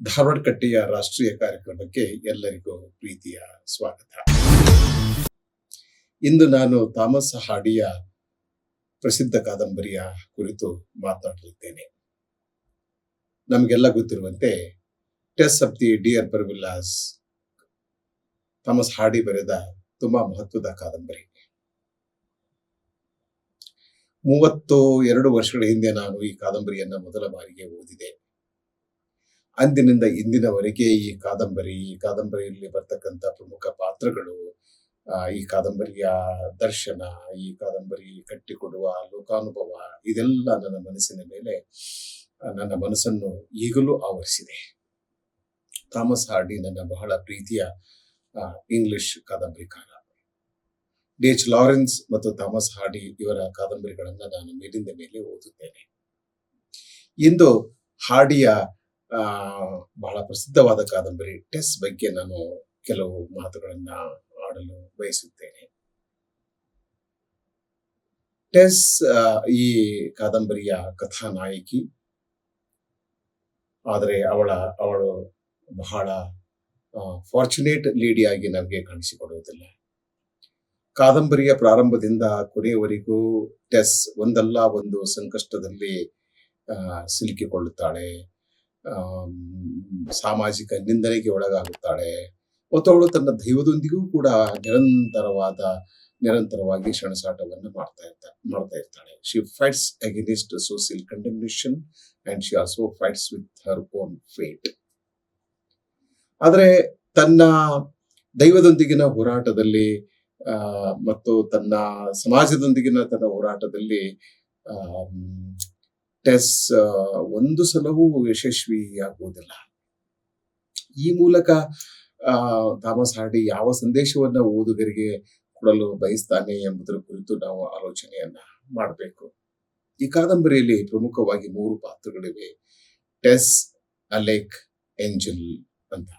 ಧಾರವಾಡ ಕಟ್ಟೆಯ ರಾಷ್ಟ್ರೀಯ ಕಾರ್ಯಕ್ರಮಕ್ಕೆ ಎಲ್ಲರಿಗೂ ಪ್ರೀತಿಯ ಸ್ವಾಗತ. ಇಂದು ನಾನು ಥಾಮಸ್ ಹಾಡಿಯ ಪ್ರಸಿದ್ಧ ಕಾದಂಬರಿಯ ಕುರಿತು ಮಾತನಾಡಲಿದ್ದೇನೆ. ನಮಗೆಲ್ಲ ಗೊತ್ತಿರುವಂತೆ ಟೆಸ್ ಆಫ್ ದಿ ಡಿಯರ್ ಪರ್ವಿಲ್ಲಾಸ್ ಥಾಮಸ್ ಹಾಡಿ ಬರೆದ ತುಂಬಾ ಮಹತ್ವದ ಕಾದಂಬರಿ. 32 ವರ್ಷಗಳ ಹಿಂದೆ ನಾನು ಈ ಕಾದಂಬರಿಯನ್ನ ಮೊದಲ ಬಾರಿಗೆ ಓದಿದೆ. ಅಂದಿನಿಂದ ಇಂದಿನವರೆಗೆ ಈ ಕಾದಂಬರಿಯಲ್ಲಿ ಬರ್ತಕ್ಕಂಥ ಪ್ರಮುಖ ಪಾತ್ರಗಳು, ಈ ಕಾದಂಬರಿಯ ದರ್ಶನ, ಈ ಕಾದಂಬರಿ ಕಟ್ಟಿಕೊಡುವ ಲೋಕಾನುಭವ, ಇದೆಲ್ಲ ನನ್ನ ಮನಸ್ಸಿನ ಮೇಲೆ ನನ್ನ ಮನಸ್ಸನ್ನು ಈಗಲೂ ಆವರಿಸಿದೆ. ಥಾಮಸ್ ಹಾರ್ಡಿ ನನ್ನ ಬಹಳ ಪ್ರೀತಿಯ ಇಂಗ್ಲಿಷ್ ಕಾದಂಬರಿಕಾರ. ಡಿ.ಎಚ್. ಲಾರೆನ್ಸ್ ಮತ್ತು ಥಾಮಸ್ ಹಾರ್ಡಿ ಇವರ ಕಾದಂಬರಿಗಳನ್ನು ನಾನು ಮೇಲಿಂದ ಮೇಲೆ ಓದುತ್ತೇನೆ. ಇಂದು ಹಾರ್ಡಿಯ ಬಹಳ ಪ್ರಸಿದ್ಧವಾದ ಕಾದಂಬರಿ ಟೆಸ್ ಬಗ್ಗೆ ನಾನು ಕೆಲವು ಮಾತುಗಳನ್ನ ಆಡಲು ಬಯಸುತ್ತೇನೆ. ಟೆಸ್ ಈ ಕಾದಂಬರಿಯ ಕಥಾನಾಯಕಿ, ಆದರೆ ಅವಳು ಬಹಳ ಫಾರ್ಚುನೇಟ್ ಲೇಡಿಯಾಗಿ ನಮಗೆ ಕಾಣಿಸಿಕೊಡುವುದಿಲ್ಲ. ಕಾದಂಬರಿಯ ಪ್ರಾರಂಭದಿಂದ ಕೊನೆಯವರೆಗೂ ಟೆಸ್ ಒಂದಲ್ಲ ಒಂದು ಸಂಕಷ್ಟದಲ್ಲಿ ಸಿಲುಕಿಕೊಳ್ಳುತ್ತಾಳೆ, ಸಾಮಾಜಿಕ ನಿಂದನೆಗೆ ಒಳಗಾಗುತ್ತಾಳೆ ಮತ್ತು ಅವಳು ತನ್ನ ದೈವದೊಂದಿಗೂ ಕೂಡ ನಿರಂತರವಾಗಿ ಸೆಣಸಾಟವನ್ನು ಮಾಡ್ತಾ ಇರ್ತಾಳೆ. She fights against social condemnation and she also fights with her own fate. ಆದರೆ ತನ್ನ ದೈವದೊಂದಿಗಿನ ಹೋರಾಟದಲ್ಲಿ ಮತ್ತು ತನ್ನ ಸಮಾಜದೊಂದಿಗಿನ ತನ್ನ ಹೋರಾಟದಲ್ಲಿ ಟೆಸ್ ಒಂದು ಸಲವೂ ಯಶಸ್ವಿಯಾಗುವುದಿಲ್ಲ. ಈ ಮೂಲಕ ಥಾಮಸ್ ಹಾರ್ಡಿ ಯಾವ ಸಂದೇಶವನ್ನ ಓದುಗರಿಗೆ ಕೊಡಲು ಬಯಸ್ತಾನೆ ಎಂಬುದರ ಕುರಿತು ನಾವು ಆಲೋಚನೆಯನ್ನ ಮಾಡಬೇಕು. ಈ ಕಾದಂಬರಿಯಲ್ಲಿ ಪ್ರಮುಖವಾಗಿ 3 ಪಾತ್ರಗಳಿವೆ: ಟೆಸ್, ಅಲೆಕ್, ಏಂಜೆಲ್ ಅಂತ.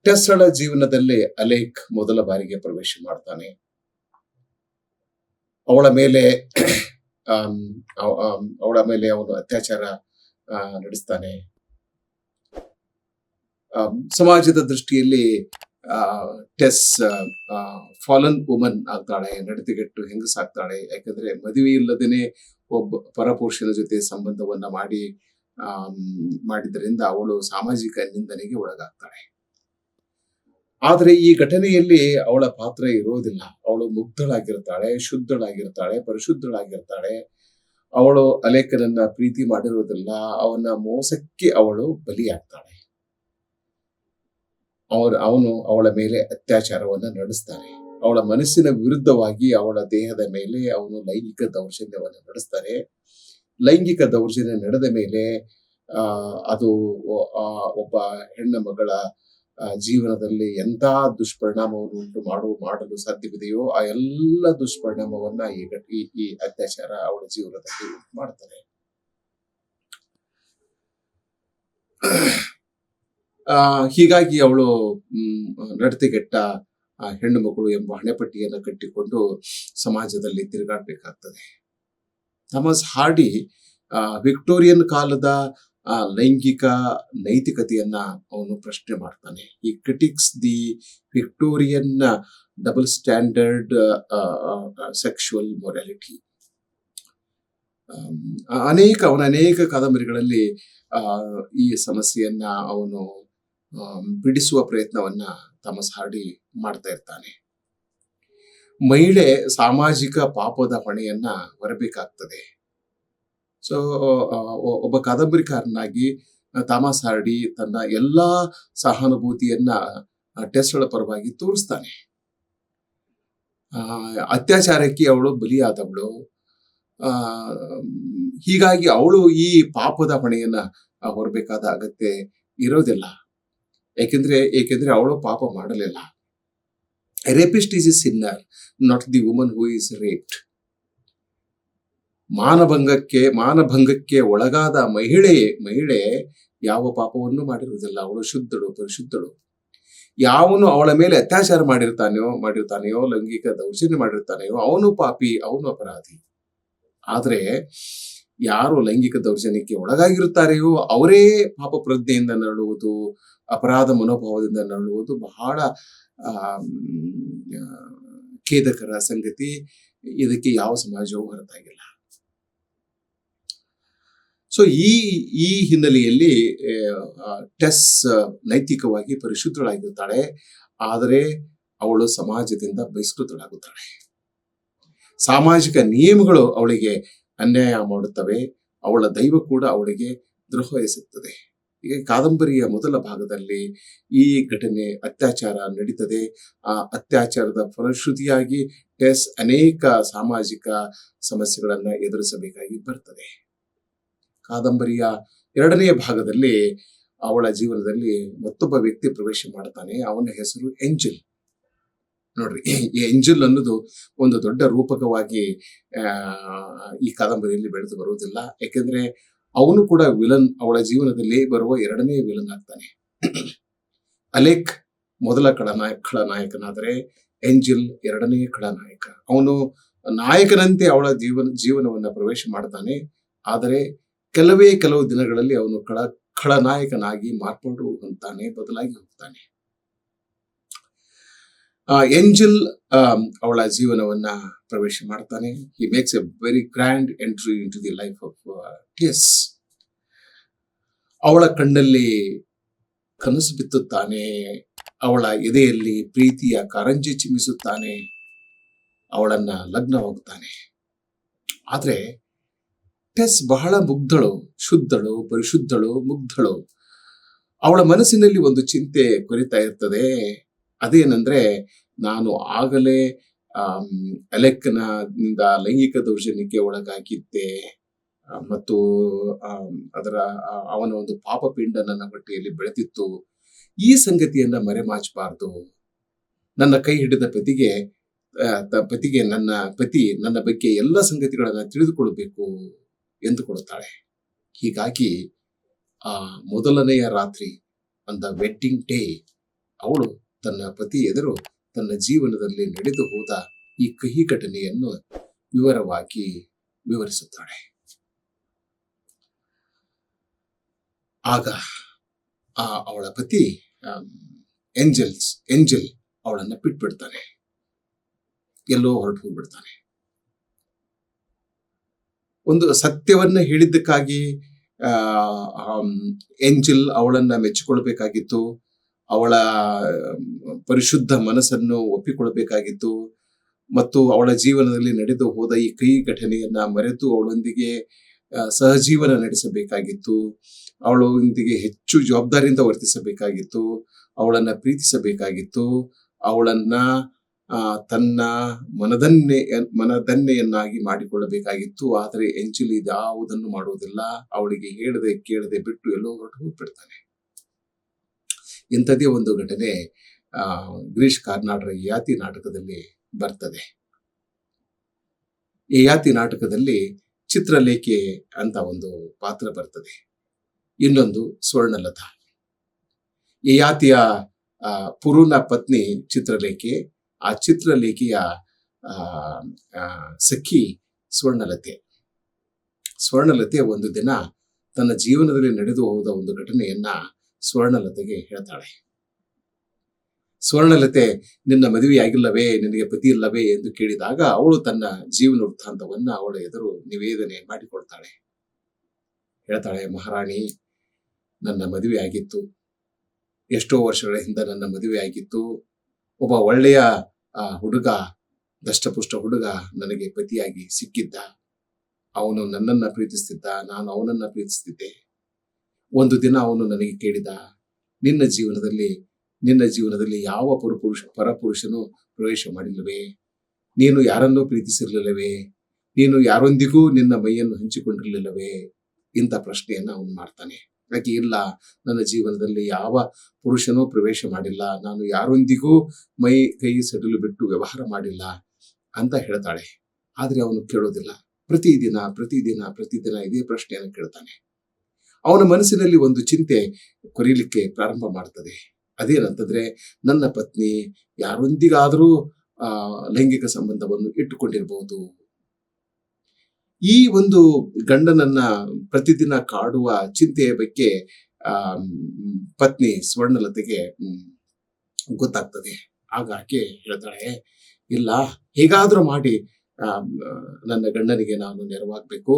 ಟೆಸ್ಗಳ ಜೀವನದಲ್ಲಿ ಅಲೆಕ್ ಮೊದಲ ಬಾರಿಗೆ ಪ್ರವೇಶ ಮಾಡ್ತಾನೆ. ಅವಳ ಮೇಲೆ ಅವನು ಅತ್ಯಾಚಾರ ನಡೆಸ್ತಾನೆ. ಸಮಾಜದ ದೃಷ್ಟಿಯಲ್ಲಿ ಟೆಸ್ ಫಾಲನ್ ವುಮನ್ ಆಗ್ತಾಳೆ, ನಡತೆಗೆಟ್ಟು ಹೆಂಗಸಾಗ್ತಾಳೆ. ಯಾಕಂದ್ರೆ ಮದುವೆ ಇಲ್ಲದೇನೆ ಒಬ್ಬ ಪರಪುರುಷನ ಜೊತೆ ಸಂಬಂಧವನ್ನ ಮಾಡಿದ್ರಿಂದ ಅವಳು ಸಾಮಾಜಿಕ ನಿಂದನೆಗೆ ಒಳಗಾಗ್ತಾಳೆ. ಆದರೆ ಈ ಘಟನೆಯಲ್ಲಿ ಅವಳ ಪಾತ್ರ ಇರೋದಿಲ್ಲ. ಅವಳು ಮುಗ್ಧಳಾಗಿರ್ತಾಳೆ, ಶುದ್ಧಳಾಗಿರ್ತಾಳೆ, ಪರಿಶುದ್ಧಳಾಗಿರ್ತಾಳೆ. ಅವಳು ಅಲೇಖನನ್ನ ಪ್ರೀತಿ ಮಾಡಿರೋದಿಲ್ಲ. ಅವನ ಮೋಸಕ್ಕೆ ಅವಳು ಬಲಿಯಾಗ್ತಾಳೆ. ಅವನು ಅವಳ ಮೇಲೆ ಅತ್ಯಾಚಾರವನ್ನ ನಡೆಸ್ತಾನೆ. ಅವಳ ಮನಸ್ಸಿನ ವಿರುದ್ಧವಾಗಿ ಅವಳ ದೇಹದ ಮೇಲೆ ಅವನು ಲೈಂಗಿಕ ದೌರ್ಜನ್ಯವನ್ನು ನಡೆಸ್ತಾನೆ. ಲೈಂಗಿಕ ದೌರ್ಜನ್ಯ ನಡೆದ ಮೇಲೆ ಅದು ಒಬ್ಬ ಹೆಣ್ಣ ಮಗಳ ಜೀವನದಲ್ಲಿ ಎಂಥ ದುಷ್ಪರಿಣಾಮವನ್ನು ಮಾಡಲು ಸಾಧ್ಯವಿದೆಯೋ ಆ ಎಲ್ಲ ದುಷ್ಪರಿಣಾಮವನ್ನ ಈ ಅತ್ಯಾಚಾರ ಅವಳ ಜೀವನದಲ್ಲಿ ಉಂಟು ಮಾಡ್ತಾರೆ. ಹೀಗಾಗಿ ಅವಳು ನಡತೆಗೆಟ್ಟ ಹೆಣ್ಣು ಮಕ್ಕಳು ಎಂಬ ಹಣೆಪಟ್ಟಿಯನ್ನು ಕಟ್ಟಿಕೊಂಡು ಸಮಾಜದಲ್ಲಿ ತಿರುಗಾಡಬೇಕಾಗ್ತದೆ. ಥಾಮಸ್ ಹಾರ್ಡಿ ವಿಕ್ಟೋರಿಯನ್ ಕಾಲದ ಲೈಂಗಿಕ ನೈತಿಕತೆಯನ್ನ ಅವನು ಪ್ರಶ್ನೆ ಮಾಡ್ತಾನೆ. ಈ critics the Victorian double standard sexual morality. ಅವನ ಅನೇಕ ಕಾದಂಬರಿಗಳಲ್ಲಿ ಈ ಸಮಸ್ಯೆಯನ್ನ ಅವನು ಬಿಡಿಸುವ ಪ್ರಯತ್ನವನ್ನ ಥಾಮಸ್ ಹಾರ್ಡಿ ಮಾಡ್ತಾ ಇರ್ತಾನೆ. ಮಹಿಳೆ ಸಾಮಾಜಿಕ ಪಾಪದ ಹೊಣೆಯನ್ನ ಹೊರಬೇಕಾಗ್ತದೆ. ಸೊ ಒಬ್ಬ ಕಾದಂಬರಿಕಾರನಾಗಿ ಥಾಮಸ್ ಹಾರ್ಡಿ ತನ್ನ ಎಲ್ಲಾ ಸಹಾನುಭೂತಿಯನ್ನ ಟೆಸ್ಗಳ ಪರವಾಗಿ ತೋರಿಸ್ತಾನೆ. ಅತ್ಯಾಚಾರಕ್ಕೆ ಅವಳು ಬಲಿಯಾದವಳು. ಹೀಗಾಗಿ ಅವಳು ಈ ಪಾಪದ ಹೊಣೆಯನ್ನ ಹೊರಬೇಕಾದ ಅಗತ್ಯ ಇರೋದಿಲ್ಲ. ಏಕೆಂದ್ರೆ ಅವಳು ಪಾಪ ಮಾಡಲಿಲ್ಲ. Rapist is a sinner, not the woman who is raped. ಮಾನಭಂಗಕ್ಕೆ ಒಳಗಾದ ಮಹಿಳೆ ಯಾವ ಪಾಪವನ್ನು ಮಾಡಿರುವುದಿಲ್ಲ. ಅವಳು ಶುದ್ಧಳು, ಪರಿಶುದ್ಧಳು. ಯಾವನು ಅವಳ ಮೇಲೆ ಅತ್ಯಾಚಾರ ಮಾಡಿರ್ತಾನೆಯೋ, ಲೈಂಗಿಕ ದೌರ್ಜನ್ಯ ಮಾಡಿರ್ತಾನೆಯೋ, ಅವನು ಪಾಪಿ, ಅವನು ಅಪರಾಧಿ. ಆದ್ರೆ ಯಾರು ಲೈಂಗಿಕ ದೌರ್ಜನ್ಯಕ್ಕೆ ಒಳಗಾಗಿರುತ್ತಾರೆಯೋ ಅವರೇ ಪಾಪ ಪ್ರಜ್ಞೆಯಿಂದ ನರಳುವುದು, ಅಪರಾಧ ಮನೋಭಾವದಿಂದ ನರಳುವುದು ಬಹಳ ಖೇದಕರ ಸಂಗತಿ. ಇದಕ್ಕೆ ಯಾವ ಸಮಾಜವೂ ಹೊರತಾಗಿಲ್ಲ. ಸೊ ಈ ಹಿನ್ನೆಲೆಯಲ್ಲಿ ಟೆಸ್ ನೈತಿಕವಾಗಿ ಪರಿಶುದ್ಧಳಾಗಿರ್ತಾಳೆ, ಆದರೆ ಅವಳು ಸಮಾಜದಿಂದ ಬಹಿಷ್ಕೃತಳಾಗುತ್ತಾಳೆ. ಸಾಮಾಜಿಕ ನಿಯಮಗಳು ಅವಳಿಗೆ ಅನ್ಯಾಯ ಮಾಡುತ್ತವೆ, ಅವಳ ದೈವ ಕೂಡ ಅವಳಿಗೆ ದ್ರೋಹ ಎಸಗುತ್ತದೆ. ಈಗ ಕಾದಂಬರಿಯ ಮೊದಲ ಭಾಗದಲ್ಲಿ ಈ ಘಟನೆ ಅತ್ಯಾಚಾರ ನಡೀತದೆ. ಆ ಅತ್ಯಾಚಾರದ ಫಲಶ್ರುತಿಯಾಗಿ ಟೆಸ್ ಅನೇಕ ಸಾಮಾಜಿಕ ಸಮಸ್ಯೆಗಳನ್ನ ಎದುರಿಸಬೇಕಾಗಿ ಬರ್ತದೆ. ಕಾದಂಬರಿಯ 2ನೇ ಭಾಗದಲ್ಲಿ ಅವಳ ಜೀವನದಲ್ಲಿ ಮತ್ತೊಬ್ಬ ವ್ಯಕ್ತಿ ಪ್ರವೇಶ ಮಾಡ್ತಾನೆ. ಅವನ ಹೆಸರು ಏಂಜಲ್. ನೋಡ್ರಿ, ಈ ಏಂಜಲ್ ಅನ್ನೋದು ಒಂದು ದೊಡ್ಡ ರೂಪಕವಾಗಿ ಈ ಕಾದಂಬರಿಯಲ್ಲಿ ಬೆಳೆದು ಬರುವುದಿಲ್ಲ. ಯಾಕೆಂದ್ರೆ ಅವನು ಕೂಡ ವಿಲನ್. ಅವಳ ಜೀವನದಲ್ಲಿ ಬರುವ 2ನೇ ವಿಲನ್ ಆಗ್ತಾನೆ. ಅಲೆಕ್ ಮೊದಲ ಖಳನಾಯಕನಾದರೆ ಏಂಜಲ್ 2ನೇ ಖಳನಾಯಕ. ಅವನು ನಾಯಕನಂತೆ ಅವಳ ಜೀವನವನ್ನ ಪ್ರವೇಶ ಮಾಡ್ತಾನೆ, ಆದರೆ ಕೆಲವು ದಿನಗಳಲ್ಲಿ ಅವನು ಖಳನಾಯಕನಾಗಿ ಮಾರ್ಪಾಡು ಹೊಂದ್ತಾನೆ, ಬದಲಾಗಿ ಹೋಗ್ತಾನೆ. ಏಂಜಲ್ ಅವಳ ಜೀವನವನ್ನ ಪ್ರವೇಶ ಮಾಡ್ತಾನೆ. He makes a very grand entry into the life of Tess. ಅವಳ ಕಣ್ಣಲ್ಲಿ ಕನಸು ಬಿತ್ತುತ್ತಾನೆ, ಅವಳ ಎದೆಯಲ್ಲಿ ಪ್ರೀತಿಯ ಕಾರಂಜಿ ಚಿಮ್ಮಿಸುತ್ತಾನೆ, ಅವಳನ್ನ ಲಗ್ನವಾಗುತ್ತಾನೆ. ಆದ್ರೆ ಟೆಸ್ ಬಹಳ ಮುಗ್ಧಳು, ಶುದ್ಧಳು, ಪರಿಶುದ್ಧಳು, ಮುಗ್ಧಳು. ಅವಳ ಮನಸ್ಸಿನಲ್ಲಿ ಒಂದು ಚಿಂತೆ ಕೊರಿತಾ ಇರ್ತದೆ. ಅದೇನಂದ್ರೆ, ನಾನು ಆಗಲೇ ಅಲೆಕ್ನಿಂದ ಲೈಂಗಿಕ ದೌರ್ಜನ್ಯಕ್ಕೆ ಒಳಗಾಗಿದ್ದೆ ಮತ್ತು ಅವನ ಒಂದು ಪಾಪಪಿಂಡ ನನ್ನ ಹೊಟ್ಟೆಯಲ್ಲಿ ಬೆಳೆದಿತ್ತು. ಈ ಸಂಗತಿಯನ್ನ ಮರೆಮಾಚಬಾರದು. ನನ್ನ ಕೈ ಹಿಡಿದ ಪತಿಗೆ ನನ್ನ ಬಗ್ಗೆ ಎಲ್ಲ ಸಂಗತಿಗಳನ್ನ ತಿಳಿದುಕೊಳ್ಳಬೇಕು ಎಂದುಕೊಳ್ಳುತ್ತಾಳೆ. ಹೀಗಾಗಿ ಆ ಮೊದಲನೆಯ ರಾತ್ರಿ, ಆನ್ ದ ವೆಡ್ಡಿಂಗ್ ಡೇ, ಅವಳು ತನ್ನ ಪತಿ ಎದುರು ತನ್ನ ಜೀವನದಲ್ಲಿ ನಡೆದು ಹೋದ ಈ ಕಹಿ ಘಟನೆಯನ್ನು ವಿವರವಾಗಿ ವಿವರಿಸುತ್ತಾಳೆ. ಆಗ ಅವಳ ಪತಿ ಏಂಜಲ್ ಅವಳನ್ನ ಬಿಟ್ಬಿಡ್ತಾನೆ, ಎಲ್ಲೋ ಹೊರಟು ಹೋಗ್ಬಿಡ್ತಾನೆ. ಒಂದು ಸತ್ಯವನ್ನ ಹೇಳಿದ್ದಕ್ಕಾಗಿ ಏಂಜಲ್ ಅವಳನ್ನ ಮೆಚ್ಚಿಕೊಳ್ಬೇಕಾಗಿತ್ತು, ಅವಳ ಪರಿಶುದ್ಧ ಮನಸ್ಸನ್ನು ಒಪ್ಪಿಕೊಳ್ಬೇಕಾಗಿತ್ತು ಮತ್ತು ಅವಳ ಜೀವನದಲ್ಲಿ ನಡೆದು ಹೋದ ಈ ಕಹಿ ಘಟನೆಯನ್ನ ಮರೆತು ಅವಳೊಂದಿಗೆ ಸಹಜೀವನ ನಡೆಸಬೇಕಾಗಿತ್ತು, ಅವಳೊಂದಿಗೆ ಹೆಚ್ಚು ಜವಾಬ್ದಾರಿಯಿಂದ ವರ್ತಿಸಬೇಕಾಗಿತ್ತು, ಅವಳನ್ನ ಪ್ರೀತಿಸಬೇಕಾಗಿತ್ತು, ಅವಳನ್ನ ತನ್ನ ಮನದನ್ನೆಯನ್ನಾಗಿ ಮಾಡಿಕೊಳ್ಳಬೇಕಾಗಿತ್ತು. ಆದರೆ ಏಂಜಲ್ ಇದ್ಯಾವುದನ್ನು ಮಾಡುವುದಿಲ್ಲ. ಅವಳಿಗೆ ಹೇಳದೆ ಕೇಳದೆ ಬಿಟ್ಟು ಎಲ್ಲೋ ಹೊರಟು ಹೋಗ್ಬಿಡ್ತಾನೆ. ಇಂಥದೇ ಒಂದು ಘಟನೆ ಗಿರೀಶ್ ಕಾರ್ನಾಡ್ರ ಯಯಾತಿ ನಾಟಕದಲ್ಲಿ ಬರ್ತದೆ. ಯಯಾತಿ ನಾಟಕದಲ್ಲಿ ಚಿತ್ರಲೇಖೆ ಅಂತ ಒಂದು ಪಾತ್ರ ಬರ್ತದೆ, ಇನ್ನೊಂದು ಸ್ವರ್ಣಲತಾ. ಯಯಾತಿಯ ಪುರುನ ಪತ್ನಿ ಚಿತ್ರಲೇಖೆ, ಆ ಚಿತ್ರಲೇಖೆಯ ಸಖಿ ಸ್ವರ್ಣಲತೆ ಒಂದು ದಿನ ತನ್ನ ಜೀವನದಲ್ಲಿ ನಡೆದು ಹೋದ ಒಂದು ಘಟನೆಯನ್ನ ಸ್ವರ್ಣಲತೆಗೆ ಹೇಳ್ತಾಳೆ. ಸ್ವರ್ಣಲತೆ, ನಿನ್ನ ಮದುವೆಯಾಗಿಲ್ಲವೇ, ನಿನಗೆ ಪತಿ ಇಲ್ಲವೇ ಎಂದು ಕೇಳಿದಾಗ ಅವಳು ತನ್ನ ಜೀವನ ವೃತ್ತಾಂತವನ್ನ ಅವಳ ಎದುರು ನಿವೇದನೆ ಮಾಡಿಕೊಳ್ತಾಳೆ. ಹೇಳ್ತಾಳೆ, ಮಹಾರಾಣಿ, ನನ್ನ ಮದುವೆ ಆಗಿತ್ತು, ಎಷ್ಟೋ ವರ್ಷಗಳ ಹಿಂದೆ ನನ್ನ ಮದುವೆ ಆಗಿತ್ತು. ಒಬ್ಬ ಒಳ್ಳೆಯ ಹುಡುಗ, ದಷ್ಟಪುಷ್ಟ ಹುಡುಗ ನನಗೆ ಪತಿಯಾಗಿ ಸಿಕ್ಕಿದ್ದ. ಅವನು ನನ್ನನ್ನ ಪ್ರೀತಿಸ್ತಿದ್ದ, ನಾನು ಅವನನ್ನ ಪ್ರೀತಿಸ್ತಿದ್ದೆ. ಒಂದು ದಿನ ಅವನು ನನಗೆ ಕೇಳಿದ, ನಿನ್ನ ಜೀವನದಲ್ಲಿ ಯಾವ ಪರಪುರುಷನು ಪ್ರವೇಶ ಮಾಡಿಲ್ಲವೇ? ನೀನು ಯಾರನ್ನೂ ಪ್ರೀತಿಸಿರ್ಲಿಲ್ಲವೇ? ನೀನು ಯಾರೊಂದಿಗೂ ನಿನ್ನ ಮೈಯನ್ನು ಹಂಚಿಕೊಂಡಿರ್ಲಿಲ್ಲವೇ? ಇಂಥ ಪ್ರಶ್ನೆಯನ್ನ ಅವನು ಮಾಡ್ತಾನೆ. ಯಾಕೆ, ಇಲ್ಲ, ನನ್ನ ಜೀವನದಲ್ಲಿ ಯಾವ ಪುರುಷನೂ ಪ್ರವೇಶ ಮಾಡಿಲ್ಲ, ನಾನು ಯಾರೊಂದಿಗೂ ಕೈ ಸಡಿಲು ಬಿಟ್ಟು ವ್ಯವಹಾರ ಮಾಡಿಲ್ಲ ಅಂತ ಹೇಳ್ತಾಳೆ. ಆದ್ರೆ ಅವನು ಕೇಳೋದಿಲ್ಲ. ಪ್ರತಿದಿನ ಇದೇ ಪ್ರಶ್ನೆಯನ್ನು ಕೇಳ್ತಾನೆ. ಅವನ ಮನಸ್ಸಿನಲ್ಲಿ ಒಂದು ಚಿಂತೆ ಕೊರೀಲಿಕ್ಕೆ ಪ್ರಾರಂಭ ಮಾಡ್ತದೆ. ಅದೇನಂತಂದ್ರೆ, ನನ್ನ ಪತ್ನಿ ಯಾರೊಂದಿಗಾದರೂ ಲೈಂಗಿಕ ಸಂಬಂಧವನ್ನು ಇಟ್ಟುಕೊಂಡಿರಬಹುದು. ಈ ಒಂದು ಗಂಡನನ್ನ ಪ್ರತಿದಿನ ಕಾಡುವ ಚಿಂತೆಯ ಬಗ್ಗೆ ಆ ಪತ್ನಿ ಸ್ವರ್ಣಲತೆಗೆ ಗೊತ್ತಾಗ್ತದೆ. ಆಗ ಆಕೆ ಹೇಳ್ತಾಳೆ, ಇಲ್ಲ, ಹೇಗಾದ್ರೂ ಮಾಡಿ ನನ್ನ ಗಂಡನಿಗೆ ನಾನು ನೆರವಾಗಬೇಕು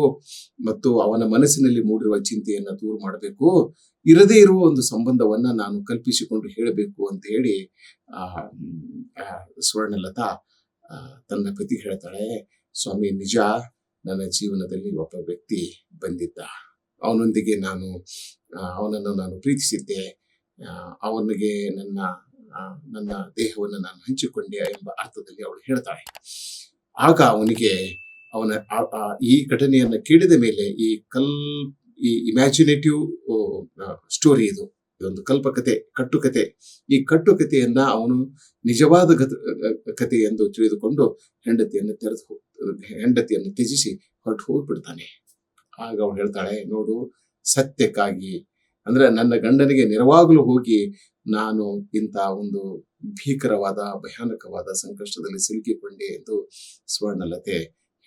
ಮತ್ತು ಅವನ ಮನಸ್ಸಿನಲ್ಲಿ ಮೂಡಿರುವ ಚಿಂತೆಯನ್ನ ದೂರ ಮಾಡಬೇಕು, ಇರದೇ ಇರುವ ಒಂದು ಸಂಬಂಧವನ್ನ ನಾನು ಕಲ್ಪಿಸಿಕೊಂಡು ಹೇಳಬೇಕು ಅಂತ ಹೇಳಿ ಸ್ವರ್ಣಲತಾ ತನ್ನ ಪತಿ ಹೇಳ್ತಾಳೆ, ಸ್ವಾಮಿ, ನಿಜ, ನನ್ನ ಜೀವನದಲ್ಲಿ ಒಬ್ಬ ವ್ಯಕ್ತಿ ಬಂದಿದ್ದ, ಅವನೊಂದಿಗೆ ಅವನನ್ನು ನಾನು ಪ್ರೀತಿಸಿದ್ದೆ, ಅವನಿಗೆ ನನ್ನ ದೇಹವನ್ನು ನಾನು ಹಂಚಿಕೊಂಡೆ ಎಂಬ ಅರ್ಥದಲ್ಲಿ ಅವಳು ಹೇಳ್ತಾಳೆ. ಆಗ ಅವನಿಗೆ ಈ ಘಟನೆಯನ್ನ ಕೇಳಿದ ಮೇಲೆ ಈ ಇಮ್ಯಾಜಿನೇಟಿವ್ ಸ್ಟೋರಿ, ಇದೊಂದು ಕಲ್ಪಕತೆ, ಕಟ್ಟುಕತೆ, ಈ ಕಟ್ಟುಕತೆಯನ್ನ ಅವನು ನಿಜವಾದ ಕತೆ ಎಂದು ತಿಳಿದುಕೊಂಡು ಹೆಂಡತಿಯನ್ನು ತ್ಯಜಿಸಿ ಹೊರಟು ಹೋಗ್ಬಿಡ್ತಾನೆ. ಆಗ ಅವಳು ಹೇಳ್ತಾಳೆ, ನೋಡು, ಸತ್ಯಕ್ಕಾಗಿ ಅಂದ್ರೆ ನನ್ನ ಗಂಡನಿಗೆ ನೆರವಾಗಲು ಹೋಗಿ ನಾನು ಇಂಥ ಒಂದು ಭೀಕರವಾದ ಭಯಾನಕವಾದ ಸಂಕಷ್ಟದಲ್ಲಿ ಸಿಲುಕಿಕೊಂಡೆ ಎಂದು ಸ್ವರ್ಣಲತೆ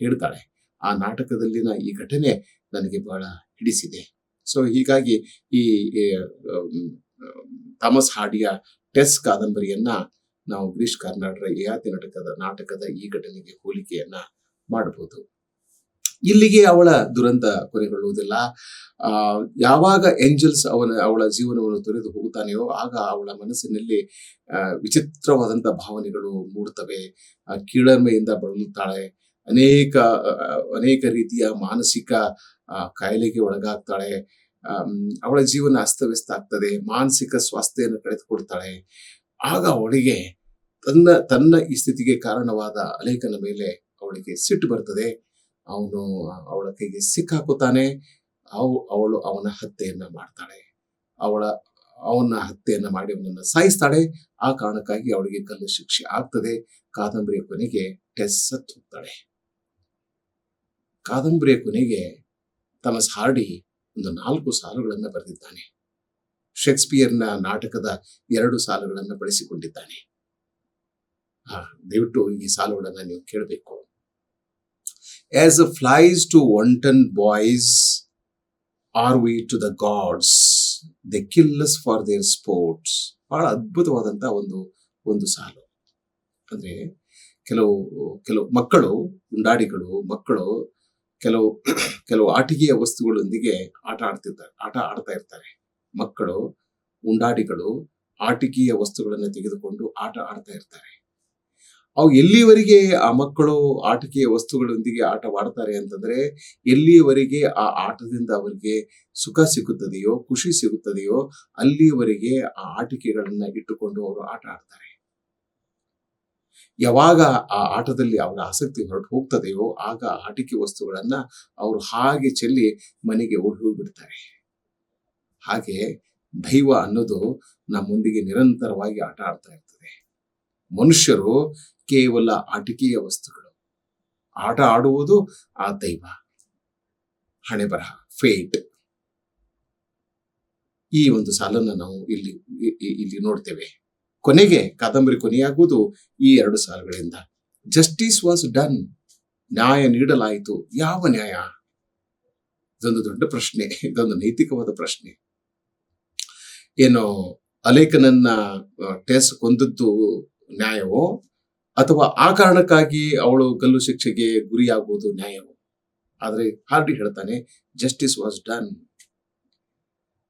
ಹೇಳ್ತಾಳೆ. ಆ ನಾಟಕದಲ್ಲಿನ ಈ ಘಟನೆ ನನಗೆ ಬಹಳ ಹಿಡಿಸಿದೆ. ಸೊ ಹೀಗಾಗಿ ಈ ಥಾಮಸ್ ಹಾರ್ಡಿಯ ಟೆಸ್ ಕಾದಂಬರಿಯನ್ನ ನಾವು ಗಿರೀಶ್ ಕಾರ್ನಾಡ್ರ ಯಯಾತಿ ನಾಟಕದ ಈ ಘಟನೆಗೆ ಹೋಲಿಕೆಯನ್ನ ಮಾಡಬಹುದು. ಇಲ್ಲಿಗೆ ಅವಳ ದುರಂತ ಕೊನೆಗೊಳ್ಳುವುದಿಲ್ಲ. ಯಾವಾಗ ಏಂಜಲ್ಸ್ ಅವಳ ಜೀವನವನ್ನು ತೊರೆದು ಹೋಗುತ್ತಾನೆಯೋ ಆಗ ಅವಳ ಮನಸ್ಸಿನಲ್ಲಿ ವಿಚಿತ್ರವಾದಂತಹ ಭಾವನೆಗಳು ಮೂಡುತ್ತವೆ. ಕೀಳರಿಮೆಯಿಂದ ಬಳಲುತ್ತಾಳೆ, ಅನೇಕ ರೀತಿಯ ಮಾನಸಿಕ ಕಾಯಿಲೆಗೆ ಒಳಗಾಗ್ತಾಳೆ. ಅವಳ ಜೀವನ ಅಸ್ತವ್ಯಸ್ತ ಆಗ್ತದೆ, ಮಾನಸಿಕ ಸ್ವಾಸ್ಥ್ಯವನ್ನು ಕಳೆದುಕೊಳ್ತಾಳೆ. ಆಗ ಅವಳಿಗೆ ತನ್ನ ಈ ಸ್ಥಿತಿಗೆ ಕಾರಣವಾದ ಅಲೇಖನ ಮೇಲೆ ಅವಳಿಗೆ ಸಿಟ್ಟು ಬರ್ತದೆ. ಅವನು ಅವಳ ಕೈಗೆ ಸಿಕ್ಕಾಕುತ್ತಾನೆ. ಅವಳು ಅವನ ಹತ್ಯೆಯನ್ನ ಮಾಡ್ತಾಳೆ. ಅವನ ಹತ್ಯೆಯನ್ನ ಮಾಡಿ ಅವನನ್ನ ಸಾಯಿಸ್ತಾಳೆ. ಆ ಕಾರಣಕ್ಕಾಗಿ ಅವಳಿಗೆ ಗಲ್ಲು ಶಿಕ್ಷೆ ಆಗ್ತದೆ. ಕಾದಂಬರಿಯ ಕೊನೆಗೆ ಟೆಸ್ ಸತ್ತು ಹೋಗ್ತಾಳೆ. ಕಾದಂಬರಿಯ ಕೊನೆಗೆ ಥಾಮಸ್ ಹಾರ್ಡಿ ಒಂದು 4 ಸಾಲುಗಳನ್ನ ಬರೆದಿದ್ದಾನೆ. ಶೇಕ್ಸ್ಪಿಯರ್ನ ನಾಟಕದ 2 ಸಾಲುಗಳನ್ನ ಬಳಸಿಕೊಂಡಿದ್ದಾನೆ. ದಯವಿಟ್ಟು ಈ ಸಾಲುಗಳನ್ನ ನೀವು ಕೇಳಬೇಕು. As flies to wanton boys are we to the gods, they kill us for their sports. ಬಹಳ ಅದ್ಭುತವಾದಂತ ಒಂದು ಸಾಲು. ಅಂದ್ರೆ ಕೆಲವು ಮಕ್ಕಳು, ಉಂಡಾಡಿಗಳು ಮಕ್ಕಳು ಕೆಲವು ಆಟಿಕೆಯ ವಸ್ತುಗಳೊಂದಿಗೆ ಆಟ ಆಡ್ತಾ ಇರ್ತಾರೆ. ಮಕ್ಕಳು, ಉಂಡಾಡಿಗಳು ಆಟಿಕೆಯ ವಸ್ತುಗಳನ್ನು ತೆಗೆದುಕೊಂಡು ಆಟ ಆಡ್ತಾ ಇರ್ತಾರೆ. ಅವು ಎಲ್ಲಿಯವರೆಗೆ ಆ ಮಕ್ಕಳು ಆಟಿಕೆಯ ವಸ್ತುಗಳೊಂದಿಗೆ ಆಟವಾಡ್ತಾರೆ ಅಂತಂದ್ರೆ, ಎಲ್ಲಿಯವರೆಗೆ ಆ ಆಟದಿಂದ ಅವರಿಗೆ ಸುಖ ಸಿಗುತ್ತದೆಯೋ, ಖುಷಿ ಸಿಗುತ್ತದೆಯೋ, ಅಲ್ಲಿಯವರೆಗೆ ಆ ಆಟಿಕೆಗಳನ್ನ ಇಟ್ಟುಕೊಂಡು ಅವರು ಆಟ ಆಡ್ತಾರೆ. ಯಾವಾಗ ಆ ಆಟದಲ್ಲಿ ಅವರ ಆಸಕ್ತಿ ಹೊರಟು ಹೋಗ್ತದೆಯೋ ಆಗ ಆಟಿಕೆ ವಸ್ತುಗಳನ್ನ ಅವರು ಹಾಗೆ ಚೆಲ್ಲಿ ಮನೆಗೆ ಓಡಿ ಹೋಗ್ಬಿಡ್ತಾರೆ. ಹಾಗೆ ದೈವ ಅನ್ನೋದು ನಮ್ಮೊಂದಿಗೆ ನಿರಂತರವಾಗಿ ಆಟ ಆಡ್ತಾ ಇರ್ತದೆ. ಮನುಷ್ಯರು ಕೇವಲ ಆಟಿಕೆಯ ವಸ್ತುಗಳು. ಆಟ ಆಡುವುದು ಆ ದೈವ, ಹಣೆ ಬರಹ, ಫೇಟ್. ಈ ಒಂದು ಸಾಲನ್ನ ನಾವು ಇಲ್ಲಿ ನೋಡ್ತೇವೆ. ಕೊನೆಗೆ ಕಾದಂಬರಿ ಕೊನೆಯಾಗುವುದು ಈ 2 ಸಾಲುಗಳಿಂದ. ಜಸ್ಟಿಸ್ ವಾಸ್ ಡನ್, ನ್ಯಾಯ ನೀಡಲಾಯಿತು. ಯಾವ ನ್ಯಾಯ? ಇದೊಂದು ದೊಡ್ಡ ಪ್ರಶ್ನೆ, ಇದೊಂದು ನೈತಿಕವಾದ ಪ್ರಶ್ನೆ. ಏನು ಅಲೇಖನನ್ನ ಟೆಸ್ ಕೊಂದದ್ದು ನ್ಯಾಯವೋ, ಅಥವಾ ಆ ಕಾರಣಕ್ಕಾಗಿ ಅವಳು ಗಲ್ಲು ಶಿಕ್ಷೆಗೆ ಗುರಿಯಾಗುವುದು ನ್ಯಾಯವೋ? ಆದ್ರೆ ಹಾರ್ಡಿ ಹೇಳ್ತಾನೆ, ಜಸ್ಟಿಸ್ ವಾಸ್ ಡನ್.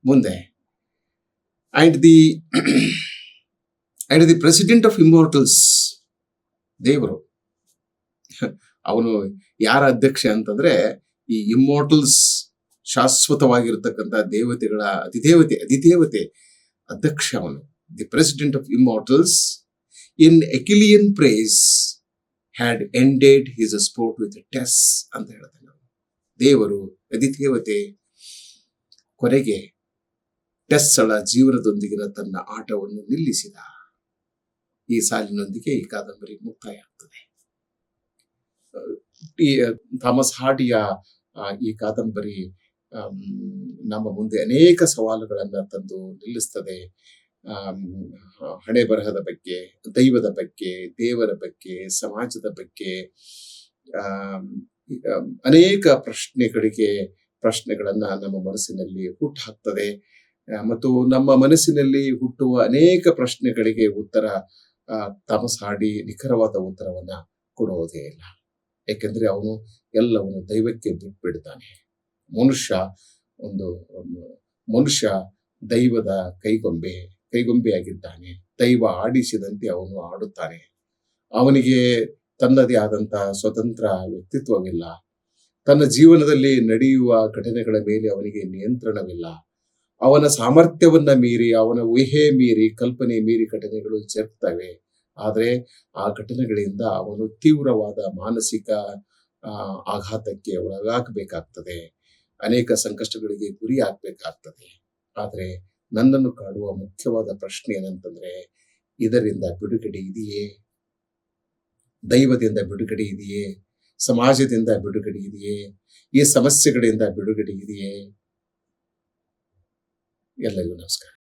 ಮುಂದೆ ಅಂಡ್ ದಿ ಪ್ರೆಸಿಡೆಂಟ್ ಆಫ್ ಇಮ್ಮೋರ್ಟಲ್ಸ್, ದೇವರು, ಅವನು ಯಾರ ಅಧ್ಯಕ್ಷ ಅಂತಂದ್ರೆ ಈ ಇಮ್ಮೋರ್ಟಲ್ಸ್, ಶಾಶ್ವತವಾಗಿರತಕ್ಕಂಥ ದೇವತೆಗಳ ಅಧಿದೇವತೆ ಅಧ್ಯಕ್ಷ ಅವನು. The president of immortals in Aeschylean phrase had ended his sport with Tess ಅಂತ ಹೇಳ್ತಾನೆ. ದೇವರು, ಅಧಿದೇವತೆ ಕೊನೆಗೆ ಟೆಸ್ಸಳ ಜೀವನದೊಂದಿಗಿನ ತನ್ನ ಆಟವನ್ನು ನಿಲ್ಲಿಸಿದ. ಈ ಸಾಲಿನೊಂದಿಗೆ ಈ ಕಾದಂಬರಿ ಮುಕ್ತಾಯ ಆಗ್ತದೆ. ಈ ಥಾಮಸ್ ಹಾರ್ಡಿಯ ಈ ಕಾದಂಬರಿ ನಮ್ಮ ಮುಂದೆ ಅನೇಕ ಸವಾಲುಗಳನ್ನ ತಂದು ನಿಲ್ಲಿಸ್ತದೆ. ಹಣೆ ಬರಹದ ಬಗ್ಗೆ, ದೈವದ ಬಗ್ಗೆ, ದೇವರ ಬಗ್ಗೆ, ಸಮಾಜದ ಬಗ್ಗೆ, ಅನೇಕ ಪ್ರಶ್ನೆಗಳನ್ನ ನಮ್ಮ ಮನಸ್ಸಿನಲ್ಲಿ ಹುಟ್ಟುಹಾಕ್ತದೆ. ಮತ್ತು ನಮ್ಮ ಮನಸ್ಸಿನಲ್ಲಿ ಹುಟ್ಟುವ ಅನೇಕ ಪ್ರಶ್ನೆಗಳಿಗೆ ಉತ್ತರ ತಮಸಾಡಿ ನಿಖರವಾದ ಉತ್ತರವನ್ನ ಕೊಡುವುದೇ ಇಲ್ಲ. ಯಾಕೆಂದ್ರೆ ಅವನು ಎಲ್ಲವನ್ನು ದೈವಕ್ಕೆ ಬಿಟ್ಬಿಡ್ತಾನೆ. ಒಂದು ಮನುಷ್ಯ ದೈವದ ಕೈಗೊಂಬೆಯಾಗಿದ್ದಾನೆ. ದೈವ ಆಡಿಸಿದಂತೆ ಅವನು ಆಡುತ್ತಾನೆ. ಅವನಿಗೆ ತನ್ನದೇ ಆದಂತಹ ಸ್ವತಂತ್ರ ವ್ಯಕ್ತಿತ್ವವಿಲ್ಲ. ತನ್ನ ಜೀವನದಲ್ಲಿ ನಡೆಯುವ ಘಟನೆಗಳ ಮೇಲೆ ಅವನಿಗೆ ನಿಯಂತ್ರಣವಿಲ್ಲ. ಅವನ ಸಾಮರ್ಥ್ಯವನ್ನ ಮೀರಿ, ಅವನ ಊಹೆ ಮೀರಿ, ಕಲ್ಪನೆ ಮೀರಿ ಘಟನೆಗಳು ಜರುಗ್ತವೆ. ಆದರೆ ಆ ಘಟನೆಗಳಿಂದ ಅವನು ತೀವ್ರವಾದ ಮಾನಸಿಕ ಆಘಾತಕ್ಕೆ ಒಳಗಾಗಬೇಕಾಗ್ತದೆ. ಅನೇಕ ಸಂಕಷ್ಟಗಳಿಗೆ ಗುರಿ ಆಗ್ಬೇಕಾಗ್ತದೆ. ಆದರೆ ನನ್ನನ್ನು ಕಾಡುವ ಮುಖ್ಯವಾದ ಪ್ರಶ್ನೆ ಏನಂತಂದ್ರೆ, ಇದರಿಂದ ಬಿಡುಗಡೆ ಇದೆಯೇ? ದೈವದಿಂದ ಬಿಡುಗಡೆ ಇದೆಯೇ? ಸಮಾಜದಿಂದ ಬಿಡುಗಡೆ ಇದೆಯೇ? ಈ ಸಮಸ್ಯೆಗಳಿಂದ ಬಿಡುಗಡೆ ಇದೆಯೇ? ಎಲ್ಲರಿಗೂ ನಮಸ್ಕಾರ.